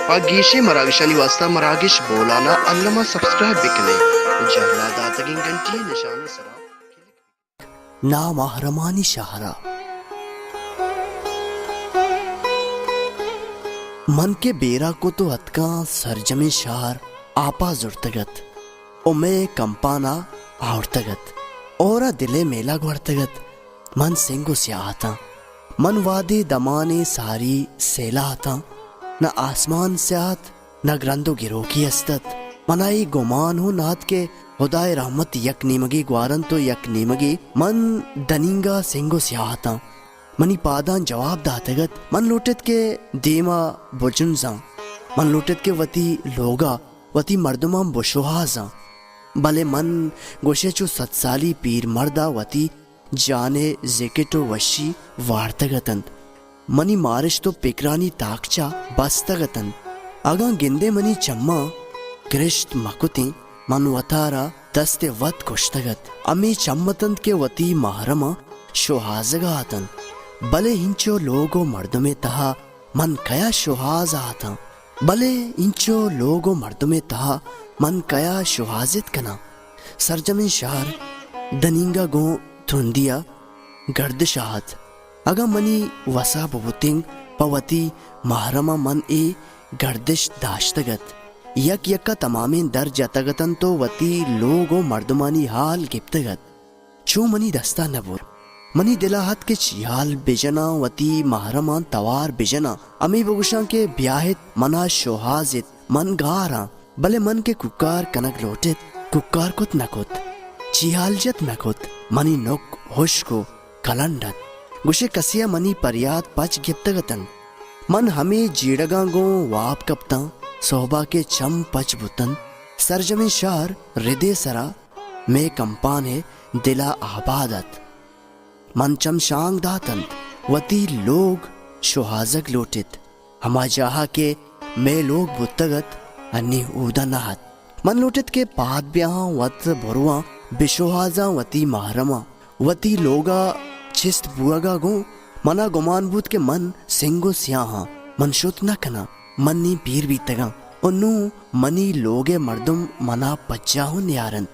Pagishi Maravishani Wasta Maragish Bolana Allama subscribe bikne Jahla Datagin Ganti Nishana Sara نامحرمانی شہرا من کے بیرا کو تو اتکاں سرجم شہر آپا زرتگت او میں کمپانا آورتگت اورا دلے میلا گھڑتگت من سنگو سیاہتا من وادی دمانے ساری سیلاہتا نہ آسمان سیاہت نہ گرندو گرو کی استت منائی گمان ہوں نات کے خدای رحمت یک نیمگی گوارن تو یک نیمگی من دنینگا سنگو سیاہتا منی پادان جواب داتگت من لوٹت کے دیما بجنزاں من لوٹت کے وتی لوگا وتی مردمان بشوہازاں بلے من گوشے چو 7 سالی پیر مردہ وتی جانے زکٹو وشی وارتگتند منی مارش تو پکرانی تاکچا بستگتند اگاں گندے منی چمّا گرشت مکتیں من وطارا دست وط کشتگت امی چمتند کے وتی محرمہ شوہازگا آتند بلے انچو لوگو مردمے تہا من کیا شوہاز آتا بلے انچو لوگو مردمے تہا من کیا شوہازت کنا سرجمین شہر دنینگا گو تھندیا گردش آت اگا منی وسا بوتنگ پوتی محرمہ من اے گردش داشتگت یک یکا تمامین در جتگتن تو وتی لوگو مردمانی حال گپتگت چو منی دستا نبور منی دلاحت کے چیال بجنا وتی محرمان توار بجنا امی بگوشاں کے بیاہت منا شوہازت من گاراں بلے من کے ککار کنک لوٹت ککار کت نکت چیال جت نکت منی نک ہوشکو کلنڈت گوشے کسیا منی پریاد پچ گپتگتن من ہمیں جیڑگاں گو واب کپتاں صحبہ کے چم پچ بتن سرجمین شہر ردے سرا میں کمپانے دلا آبادت من چم شانگ داتند وتی لوگ شوہازگ لوٹت ہما جاہا کے میں لوگ بتگت انی اودا نہت من لوٹت کے پاد بیاہاں وط بھرواں بشوہازاں وتی محرمہ وتی لوگا چست بوگا گو منا گمان بود کے من سنگو سیاہاں من شت نہ کنا منی پیر بیتگاں انو منی لوگے مردم منا پچاہو نیارن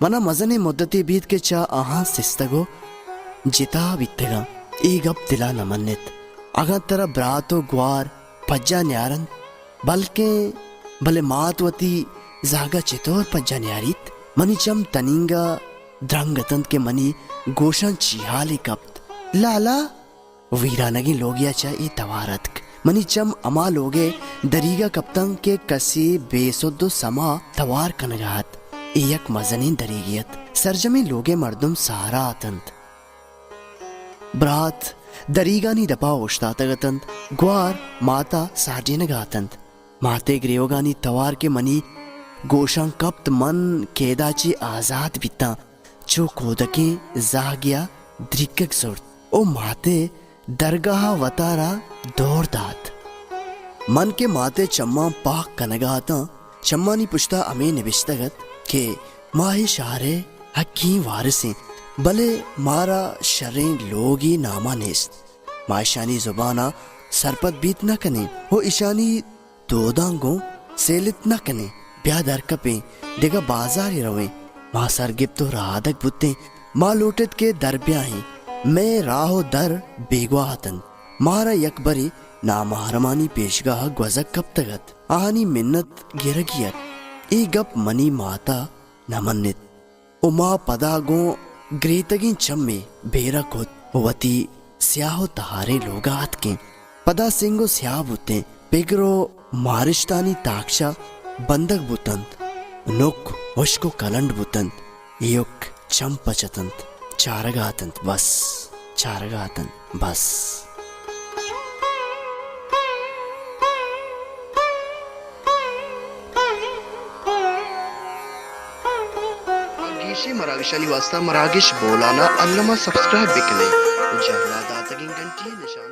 منا مزن مدتی بیت کے چا آہاں سستگو جتا بیتگاں ای گپ دلا نمنت اگاں ترا براتو گوار پجا نیارن بلکہ بلے مات وتی زاگا چطور پجا نیاریت منی چم تنینگا درنگتند کے منی گوشان چیحالی کپت لالا ویرانگی لوگیا چا ای توارتک منی چم اما لوگے دریگا کپتن کے کسی بے سدو سما توار کنگات ایک مزنین دریگیت سرجمی لوگے مردم سہارا آتند برات دریگانی دپا اوشتاتگتند گوار ماتا ساڑی نگاتند ماتے گریوگانی توار کے منی گوشان کپت من کیدا چی آزاد بیتا چو کودکیں زاہ گیا درکک زورت او ماتے درگاہ وطارا دور دات من کے ماتے چمّا پاک کنگاتا چمّانی پشتا امیں نبشتگت کہ ماہی شہرے حقیں وارثیں بلے مارا شریں لوگی ناما نیست ماہ شانی زبانا سرپت بیت نہ کنے ہو اشانی دوداں گو سیلت نہ کنے بیا در کپیں دیگا بازاری رویں ماہ سرگب تو رہادک بتیں ماہ لوٹت کے در بیاہیں میں راہو در بیگواہتن مارا یک بری نامحرمانی پیشگاہ گوزک کپتگت آہانی منت گرگیت ای گپ منی ماتا نمنت او ما پدا گو گریتگین چم میں بیرا کت وتی سیاہو تہارے لوگات کے پدا سنگو سیاہ بوتیں پگرو مارشتانی تاکشا بندگ بوتند نک وشکو کلنڈ بوتند یک چم پچتند چارگاتند بس چارگاتند بس Pagishi Maravishani Wasta Maragish Bolana Allama subscribe bikne Jahla Datagin Ganti Nishana